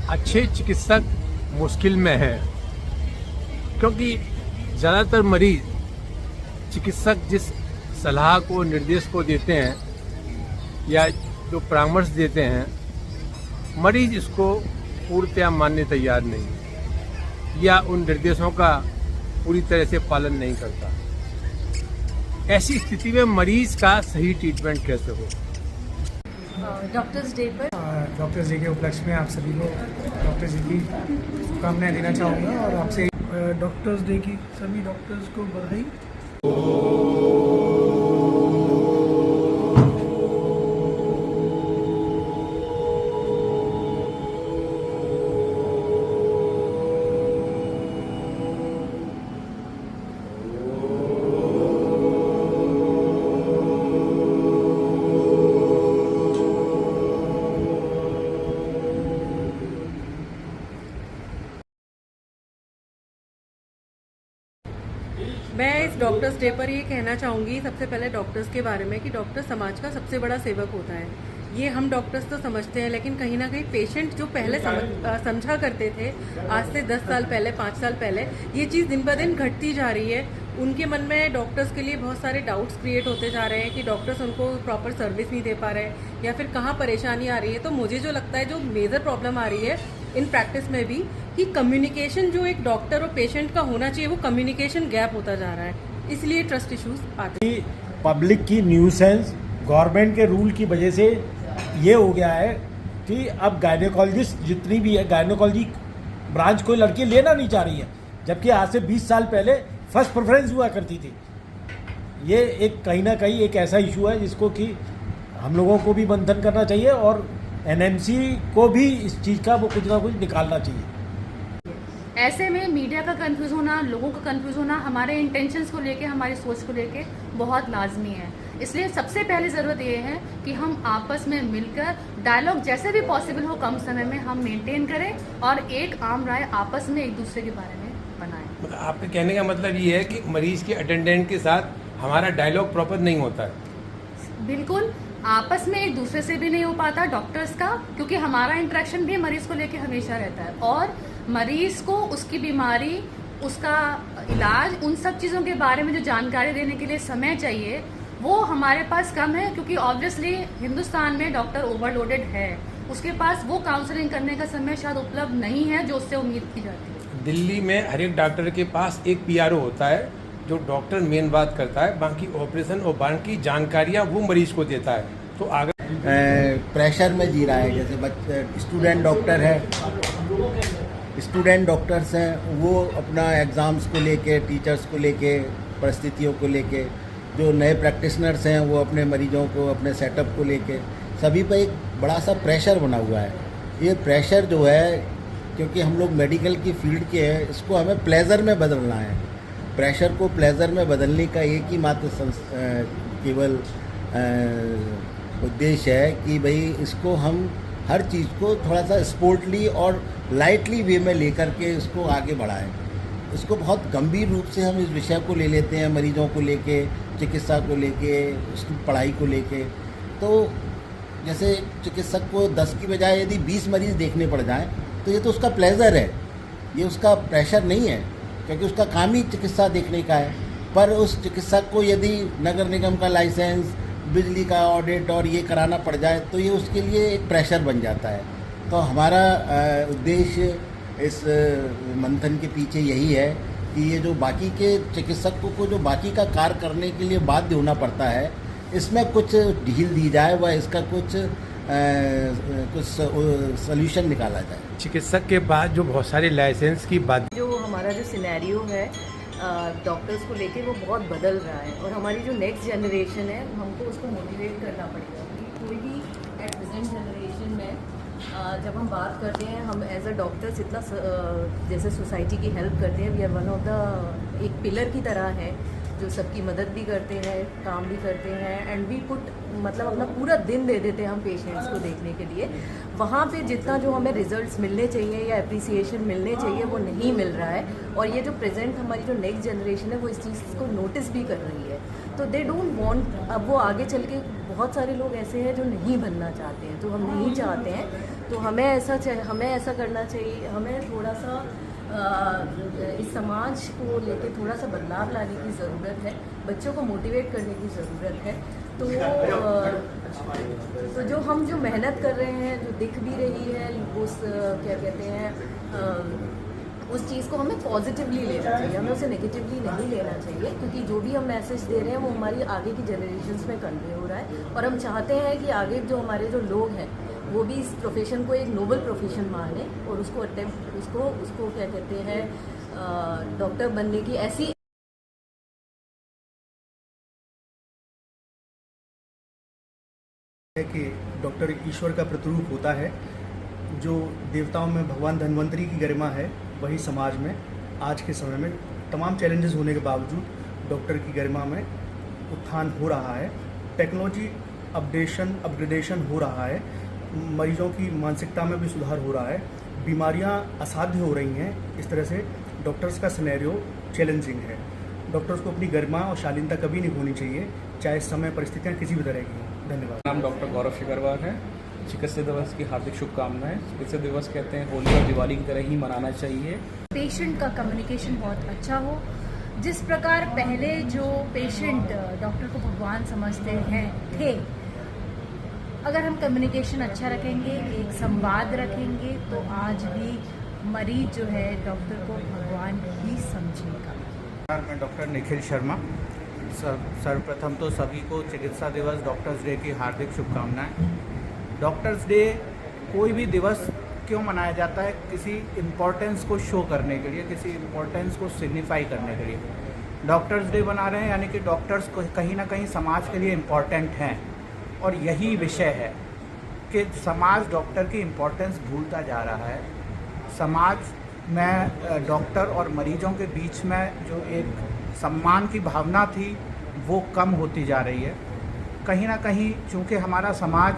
अच्छे चिकित्सक मुश्किल में है, क्योंकि ज़्यादातर मरीज चिकित्सक जिस सलाह को निर्देश को देते हैं या जो परामर्श देते हैं, मरीज इसको पूर्णतया मानने तैयार नहीं या उन निर्देशों का पूरी तरह से पालन नहीं करता। ऐसी स्थिति में मरीज का सही ट्रीटमेंट कैसे हो? डॉक्टर्स डे पर डॉक्टर्स डे के उपलक्ष्य में आप सभी को डॉक्टर्स डे की शुभकामनाएं देना चाहूँगा और आपसे डॉक्टर्स डे की सभी डॉक्टर्स को बधाई। मैं इस डॉक्टर्स डे पर ये कहना चाहूँगी सबसे पहले डॉक्टर्स के बारे में कि डॉक्टर समाज का सबसे बड़ा सेवक होता है। ये हम डॉक्टर्स तो समझते हैं, लेकिन कहीं ना कहीं पेशेंट जो पहले समझा करते थे, आज से 10 साल पहले, 5 साल पहले, ये चीज़ दिन ब दिन घटती जा रही है। उनके मन में डॉक्टर्स के लिए बहुत सारे डाउट्स क्रिएट होते जा रहे हैं कि डॉक्टर्स उनको प्रॉपर सर्विस नहीं दे पा रहे हैं या फिर कहाँ परेशानी आ रही है। तो मुझे जो लगता है जो मेजर प्रॉब्लम आ रही है इन प्रैक्टिस में भी कि कम्युनिकेशन जो एक डॉक्टर और पेशेंट का होना चाहिए, वो कम्युनिकेशन गैप होता जा रहा है, इसलिए ट्रस्ट इश्यूज आते हैं। पब्लिक की न्यूसेंस गवर्नमेंट के रूल की वजह से ये हो गया है कि अब गायनेकोलॉजिस्ट जितनी भी है, गायनेकोलॉजी ब्रांच कोई लड़की लेना नहीं चाह रही है, जबकि आज से 20 साल पहले फर्स्ट प्रेफरेंस हुआ करती थी। ये एक कहीं ना कहीं एक ऐसा इशू है जिसको कि हम लोगों को भी मंथन करना चाहिए और एनएमसी को भी इस चीज़ का वो कुछ ना कुछ निकालना चाहिए। ऐसे में मीडिया का कंफ्यूज होना, लोगों का कंफ्यूज होना हमारे इंटेंशंस को लेके, हमारी सोच को लेके बहुत लाजमी है। इसलिए सबसे पहले ज़रूरत ये है कि हम आपस में मिलकर डायलॉग जैसे भी पॉसिबल हो कम समय में हम मेंटेन करें और एक आम राय आपस में एक दूसरे के बारे में बनाएं। मतलब आपके कहने का मतलब ये है कि मरीज के अटेंडेंट के साथ हमारा डायलॉग प्रॉपर नहीं होता है। बिल्कुल, आपस में एक दूसरे से भी नहीं हो पाता डॉक्टर्स का, क्योंकि हमारा इंटरेक्शन भी मरीज को लेके हमेशा रहता है और मरीज को उसकी बीमारी, उसका इलाज, उन सब चीज़ों के बारे में जो जानकारी देने के लिए समय चाहिए वो हमारे पास कम है, क्योंकि ऑब्वियसली हिंदुस्तान में डॉक्टर ओवरलोडेड है, उसके पास वो काउंसलिंग करने का समय शायद उपलब्ध नहीं है जो उससे उम्मीद की जाती है। दिल्ली में हर एक डॉक्टर के पास एक पीआरओ होता है जो डॉक्टर मेन बात करता है, बाकी ऑपरेशन और बाकी जानकारियाँ वो मरीज को देता है। तो आगे प्रेशर में जी रहा है, जैसे बच्चे स्टूडेंट डॉक्टर है, स्टूडेंट डॉक्टर्स हैं, वो अपना एग्ज़ाम्स को लेके, टीचर्स को लेके, परिस्थितियों को लेके, जो नए प्रैक्टिशनर्स हैं वो अपने मरीजों को, अपने सेटअप को लेके, सभी पर एक बड़ा सा प्रेशर बना हुआ है। ये प्रेशर जो है, क्योंकि हम लोग मेडिकल की फील्ड के हैं, इसको हमें प्लेजर में बदलना है। प्रेशर को प्लेजर में बदलने का एक ही मात्र केवल उद्देश्य है कि भाई इसको हम हर चीज़ को थोड़ा सा स्पोर्टली और लाइटली वे में लेकर के इसको आगे बढ़ाएं। इसको बहुत गंभीर रूप से हम इस विषय को ले लेते हैं, मरीजों को लेके, चिकित्सा को लेके, उसकी पढ़ाई को लेके। तो जैसे चिकित्सक को 10 की बजाय यदि 20 मरीज़ देखने पड़ जाएं तो ये तो उसका प्लेजर है, ये उसका प्रेशर नहीं है, क्योंकि उसका काम ही चिकित्सा देखने का है। पर उस चिकित्सक को यदि नगर निगम का लाइसेंस, बिजली का ऑडिट और ये कराना पड़ जाए तो ये उसके लिए एक प्रेशर बन जाता है। तो हमारा उद्देश्य इस मंथन के पीछे यही है कि ये जो बाकी के चिकित्सकों को जो बाकी का कार्य करने के लिए बाध्य होना पड़ता है, इसमें कुछ ढील दी जाए व इसका कुछ सॉल्यूशन निकाला जाए। चिकित्सक के बाद जो बहुत सारे लाइसेंस की बात, जो हमारा जो सिनेरियो है डॉक्टर्स को लेके वो बहुत बदल रहा है और हमारी जो नेक्स्ट जनरेशन है हमको उसको मोटिवेट करना पड़ेगा। क्योंकि कोई भी एट प्रेजेंट जनरेशन में जब हम बात करते हैं, हम एज अ डॉक्टर्स इतना जैसे सोसाइटी की हेल्प करते हैं, we are one of the एक पिलर की तरह है जो सबकी मदद भी करते हैं, काम भी करते हैं, एंड वी पुट मतलब अपना पूरा दिन दे देते हैं हम पेशेंट्स को देखने के लिए। वहाँ पे जितना जो हमें रिजल्ट्स मिलने चाहिए या अप्रिसिएशन मिलने चाहिए वो नहीं मिल रहा है। और ये जो प्रेजेंट हमारी जो नेक्स्ट जनरेशन है वो इस चीज़ को नोटिस भी कर रही है। तो दे डोंट वांट, अब वो आगे चल के बहुत सारे लोग ऐसे हैं जो नहीं बनना चाहते हैं, तो हम नहीं चाहते हैं। तो हमें ऐसा करना चाहिए, हमें थोड़ा सा इस समाज को लेके थोड़ा सा बदलाव लाने की ज़रूरत है, बच्चों को मोटिवेट करने की ज़रूरत है। तो जो मेहनत कर रहे हैं, जो दिख भी रही है, उस क्या कहते हैं उस चीज़ को हमें पॉजिटिवली लेना चाहिए, हमें उसे नेगेटिवली नहीं लेना चाहिए, क्योंकि जो भी हम मैसेज दे रहे हैं वो हमारी आगे की जनरेशन्स में कन्वे हो रहा है। और हम चाहते हैं कि आगे जो हमारे जो लोग हैं वो भी इस प्रोफेशन को एक नोबल प्रोफेशन माने और उसको क्या कहते हैं डॉक्टर बनने की ऐसी है कि डॉक्टर ईश्वर का प्रतिरूप होता है। जो देवताओं में भगवान धन्वंतरी की गरिमा है, वही समाज में आज के समय में तमाम चैलेंजेस होने के बावजूद डॉक्टर की गरिमा में उत्थान हो रहा है। टेक्नोलॉजी अपग्रेडेशन हो रहा है, मरीजों की मानसिकता में भी सुधार हो रहा है, बीमारियां असाध्य हो रही हैं। इस तरह से डॉक्टर्स का सिनेरियो चैलेंजिंग है। डॉक्टर्स को अपनी गरिमा और शालीनता कभी नहीं होनी चाहिए, चाहे समय परिस्थितियाँ किसी भी तरह की हों। धन्यवाद। नाम डॉक्टर गौरव शिकरवार है। चिकित्सा दिवस की हार्दिक शुभकामनाएं। चिकित्सा दिवस कहते हैं होली और दिवाली की तरह ही मनाना चाहिए। पेशेंट का कम्युनिकेशन बहुत अच्छा हो। जिस प्रकार पहले जो पेशेंट डॉक्टर को भगवान समझते थे, अगर हम कम्युनिकेशन अच्छा रखेंगे, एक संवाद रखेंगे, तो आज भी मरीज जो है डॉक्टर को भगवान ही समझेगा। मैं डॉक्टर निखिल शर्मा। सर्वप्रथम तो सभी को चिकित्सा दिवस डॉक्टर्स डे की हार्दिक शुभकामनाएं। डॉक्टर्स डे कोई भी दिवस क्यों मनाया जाता है? किसी इम्पोर्टेंस को शो करने के लिए, किसी इम्पोर्टेंस को सिग्निफाई करने के लिए डॉक्टर्स डे बना रहे हैं। यानी कि डॉक्टर्स को कहीं ना कहीं समाज के लिए इम्पोर्टेंट हैं, और यही विषय है कि समाज डॉक्टर की इम्पोर्टेंस भूलता जा रहा है। समाज में डॉक्टर और मरीजों के बीच में जो एक सम्मान की भावना थी वो कम होती जा रही है। कहीं ना कहीं चूँकि हमारा समाज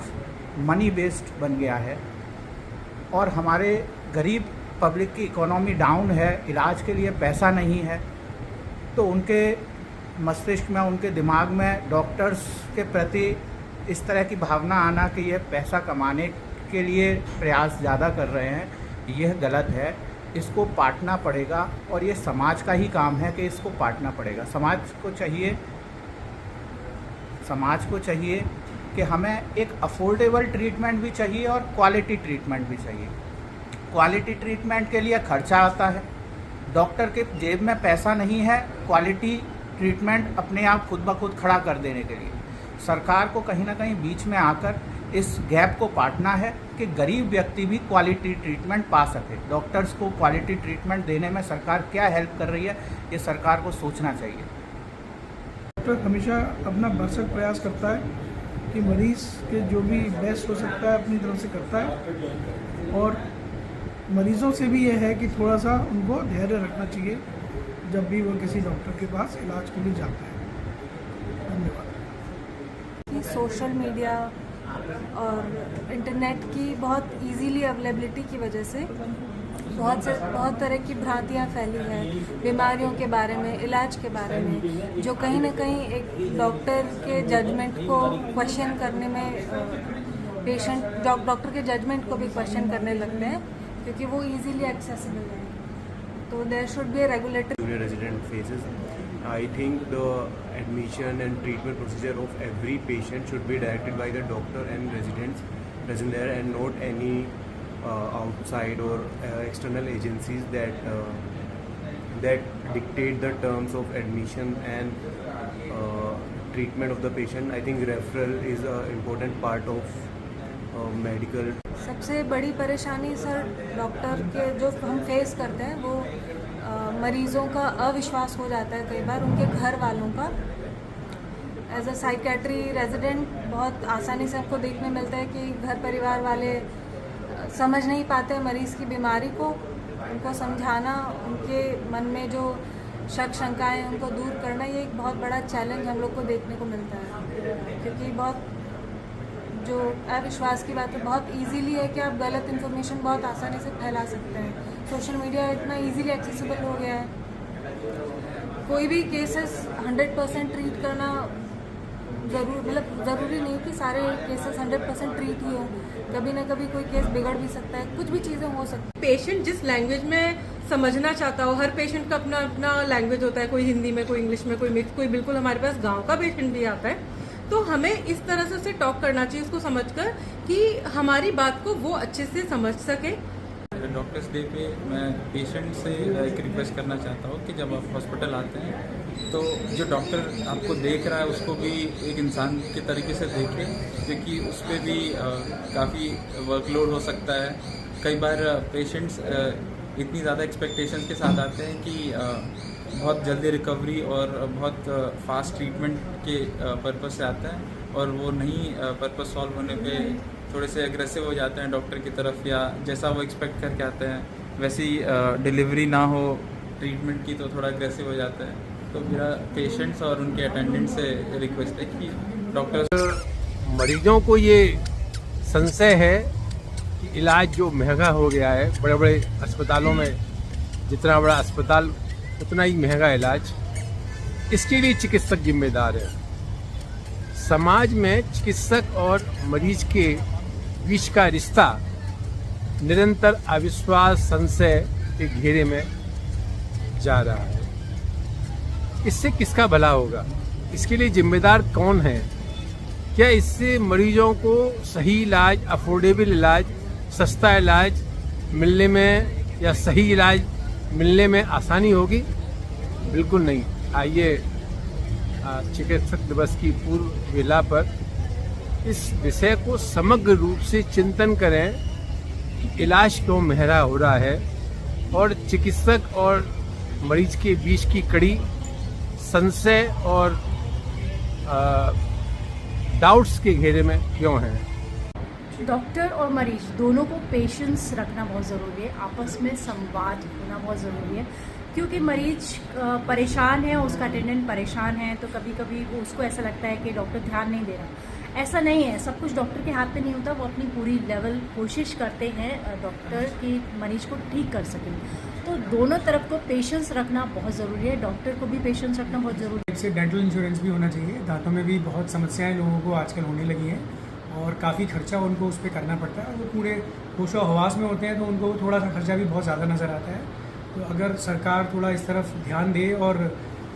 मनी बेस्ड बन गया है और हमारे गरीब पब्लिक की इकोनॉमी डाउन है, इलाज के लिए पैसा नहीं है, तो उनके मस्तिष्क में, उनके दिमाग में डॉक्टर्स के प्रति इस तरह की भावना आना कि ये पैसा कमाने के लिए प्रयास ज़्यादा कर रहे हैं, यह गलत है। इसको पाटना पड़ेगा, और ये समाज का ही काम है कि इसको पाटना पड़ेगा। समाज को चाहिए कि हमें एक अफोर्डेबल ट्रीटमेंट भी चाहिए और क्वालिटी ट्रीटमेंट भी चाहिए। क्वालिटी ट्रीटमेंट के लिए खर्चा आता है, डॉक्टर के जेब में पैसा नहीं है क्वालिटी ट्रीटमेंट अपने आप खुद ब खुद खड़ा कर देने के लिए। सरकार को कहीं ना कहीं बीच में आकर इस गैप को पाटना है कि गरीब व्यक्ति भी क्वालिटी ट्रीटमेंट पा सके। डॉक्टर्स को क्वालिटी ट्रीटमेंट देने में सरकार क्या हेल्प कर रही है, ये सरकार को सोचना चाहिए। डॉक्टर हमेशा अपना भरसक प्रयास करता है कि मरीज़ के जो भी बेस्ट हो सकता है अपनी तरफ से करता है, और मरीज़ों से भी ये है कि थोड़ा सा उनको धैर्य रखना चाहिए जब भी वो किसी डॉक्टर के पास इलाज के लिए जाता है। धन्यवाद। सोशल मीडिया और इंटरनेट की बहुत इजीली अवेलेबिलिटी की वजह से बहुत तरह की भ्रांतियाँ फैली हैं बीमारियों के बारे में, इलाज के बारे में, जो कहीं ना कहीं एक डॉक्टर के जजमेंट को क्वेश्चन करने में पेशेंट डॉक्टर के जजमेंट को भी क्वेश्चन करने लगते हैं, क्योंकि वो इजीली एक्सेसिबल है। तो there should be a regulatory resident faces. I think the admission and treatment procedure of every patient should be directed by the doctor and residents present there, and not any outside or external agencies that dictate the terms of admission and treatment of the patient. I think referral is an important part of medical. सबसे बड़ी परेशानी sir doctor के जो हम face करते हैं वो मरीज़ों का अविश्वास हो जाता है, कई बार उनके घर वालों का। एज अ साइकेट्री रेजिडेंट बहुत आसानी से हमको देखने मिलता है कि घर परिवार वाले समझ नहीं पाते मरीज़ की बीमारी को। उनको समझाना, उनके मन में जो शक शंकाएं उनको दूर करना, ये एक बहुत बड़ा चैलेंज हम लोग को देखने को मिलता है, क्योंकि बहुत जो अविश्वास की बात है बहुत इजीली है कि आप गलत इन्फॉर्मेशन बहुत आसानी से फैला सकते हैं। सोशल मीडिया इतना इजीली एक्सेसिबल हो गया है, कोई भी केसेस 100% ट्रीट करना ज़रूरी नहीं कि सारे केसेस 100% ट्रीट ही हो, कभी ना कभी कोई केस बिगड़ भी सकता है, कुछ भी चीज़ें हो सकती हैं। पेशेंट जिस लैंग्वेज में समझना चाहता हो, हर पेशेंट का अपना अपना लैंग्वेज होता है, कोई हिंदी में, कोई इंग्लिश में, कोई मिक्स, कोई बिल्कुल हमारे पास गांव का पेशेंट भी आता है। तो हमें इस तरह से उसे टॉक करना चाहिए, उसको समझकर कि हमारी बात को वो अच्छे से समझ सके। डॉक्टर्स डे पे मैं पेशेंट से एक रिक्वेस्ट करना चाहता हूँ कि जब आप हॉस्पिटल आते हैं तो जो डॉक्टर आपको देख रहा है उसको भी एक इंसान के तरीके से देखें, क्योंकि उस पर भी काफ़ी वर्कलोड हो सकता है। कई बार पेशेंट्स इतनी ज़्यादा एक्सपेक्टेशंस के साथ आते हैं कि बहुत जल्दी रिकवरी और बहुत फास्ट ट्रीटमेंट के पर्पज़ से आता है, और वो नहीं पर्पज़ सॉल्व होने पे थोड़े से एग्रेसिव हो जाते हैं डॉक्टर की तरफ, या जैसा वो एक्सपेक्ट करके आते हैं वैसी डिलीवरी ना हो ट्रीटमेंट की तो थोड़ा एग्रेसिव हो जाता है। तो मेरा पेशेंट्स और उनके अटेंडेंट से रिक्वेस्ट है कि डॉक्टर मरीजों को ये संशय है कि इलाज जो महंगा हो गया है, बड़े बड़े अस्पतालों में जितना बड़ा अस्पताल उतना ही महंगा इलाज, इसके लिए चिकित्सक जिम्मेदार है। समाज में चिकित्सक और मरीज के बीच का रिश्ता निरंतर अविश्वास, संशय के घेरे में जा रहा है। इससे किसका भला होगा? इसके लिए जिम्मेदार कौन है? क्या इससे मरीजों को सही इलाज, अफोर्डेबल इलाज, सस्ता इलाज मिलने में या सही इलाज मिलने में आसानी होगी? बिल्कुल नहीं। आइए चिकित्सक दिवस की पूर्व वेला पर इस विषय को समग्र रूप से चिंतन करें कि इलाज क्यों महंगा हो रहा है और चिकित्सक और मरीज के बीच की कड़ी संशय और डाउट्स के घेरे में क्यों है। डॉक्टर और मरीज दोनों को पेशेंस रखना बहुत ज़रूरी है, आपस में संवाद होना बहुत ज़रूरी है, क्योंकि मरीज परेशान है, उसका अटेंडेंट परेशान है, तो कभी कभी उसको ऐसा लगता है कि डॉक्टर ध्यान नहीं दे रहा। ऐसा नहीं है, सब कुछ डॉक्टर के हाथ में नहीं होता। वो अपनी पूरी लेवल कोशिश करते हैं डॉक्टर की मरीज को ठीक कर सकें। तो दोनों तरफ को पेशेंस रखना बहुत ज़रूरी है, डॉक्टर को भी पेशेंस रखना बहुत ज़रूरी है। इससे डेंटल इंश्योरेंस भी होना चाहिए। दांतों में भी बहुत समस्याएं लोगों को आजकल होने लगी हैं और काफ़ी खर्चा उनको उस पर करना पड़ता है। वो पूरे होशो हवास में होते हैं तो उनको थोड़ा सा खर्चा भी बहुत ज़्यादा नज़र आता है। तो अगर सरकार थोड़ा इस तरफ ध्यान दे और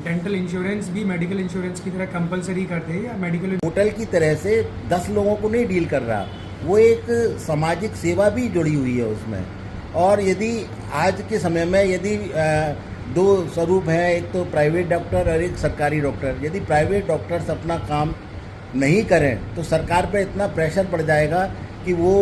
डेंटल इंश्योरेंस भी मेडिकल इंश्योरेंस की तरह कंपलसरी कर दे, या मेडिकल होटल की तरह से 10 लोगों को नहीं डील कर रहा, वो एक सामाजिक सेवा भी जुड़ी हुई है उसमें। और यदि आज के समय में यदि दो स्वरूप है, एक तो प्राइवेट डॉक्टर और एक सरकारी डॉक्टर। यदि प्राइवेट डॉक्टर्स अपना काम नहीं करें तो सरकार पर इतना प्रेशर पड़ जाएगा कि वो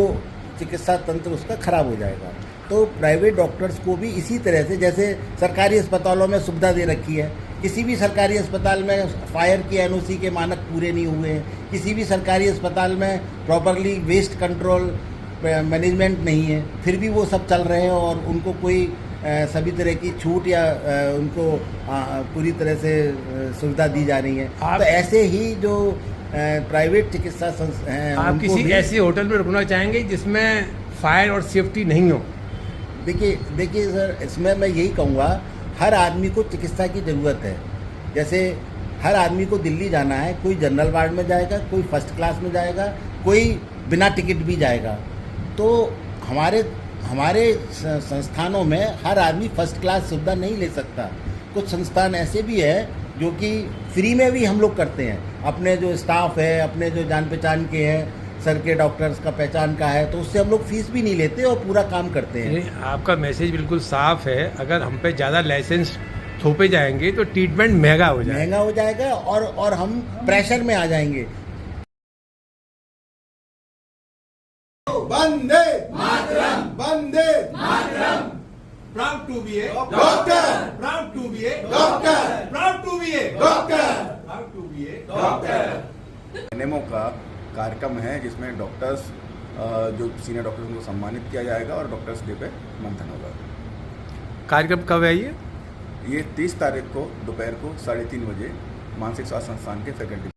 चिकित्सा तंत्र उसका खराब हो जाएगा। तो प्राइवेट डॉक्टर्स को भी इसी तरह से, जैसे सरकारी अस्पतालों में सुविधा दे रखी है, किसी भी सरकारी अस्पताल में फायर की एनओसी के मानक पूरे नहीं हुए हैं, किसी भी सरकारी अस्पताल में प्रॉपरली वेस्ट कंट्रोल मैनेजमेंट नहीं है, फिर भी वो सब चल रहे हैं और उनको कोई सभी तरह की छूट या उनको पूरी तरह से सुविधा दी जा रही है। तो ऐसे ही जो प्राइवेट चिकित्सा संस्था हैं, आप किसी ऐसे होटल में रुकना चाहेंगे जिसमें फायर और सेफ्टी नहीं हो? देखिए सर, इसमें मैं यही कहूँगा, हर आदमी को चिकित्सा की ज़रूरत है। जैसे हर आदमी को दिल्ली जाना है, कोई जनरल वार्ड में जाएगा, कोई फर्स्ट क्लास में जाएगा, कोई बिना टिकट भी जाएगा। तो हमारे संस्थानों में हर आदमी फर्स्ट क्लास सुविधा नहीं ले सकता। कुछ संस्थान ऐसे भी है जो कि फ्री में भी हम लोग करते हैं। अपने जो स्टाफ है, अपने जो जान पहचान के हैं, सर के डॉक्टर्स का पहचान का है, तो उससे हम लोग फीस भी नहीं लेते और पूरा काम करते हैं। आपका मैसेज बिल्कुल साफ है। अगर हम पे ज़्यादा लाइसेंस थोपे जाएंगे तो ट्रीटमेंट महंगा हो जाएगा और हम प्रेशर में आ जाएंगे। Vande Mataram, Vande Mataram. Proud to be a doctor. Proud to be a doctor. Proud to be a doctor. Proud to be a doctor. NMO का कार्यक्रम है जिसमें डॉक्टर्स, जो सीनियर डॉक्टर्स, उनको सम्मानित किया जाएगा और डॉक्टर्स डे पे मंथन होगा। कार्यक्रम कब है ये 30 तारीख को दोपहर को 3:30 बजे मानसिक स्वास्थ्य संस्थान के फैकल्टी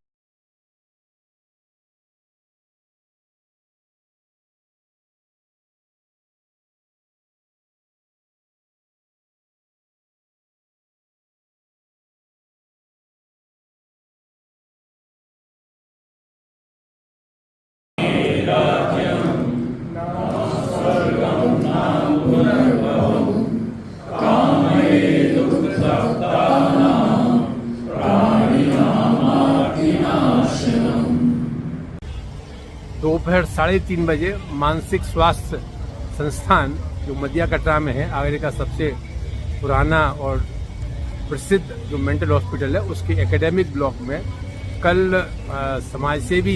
दोपहर 3:30 बजे मानसिक स्वास्थ्य संस्थान जो मदिया कटरा में है, आगरे का सबसे पुराना और प्रसिद्ध जो मेंटल हॉस्पिटल है, उसके एकेडमिक ब्लॉक में कल समाजसेवी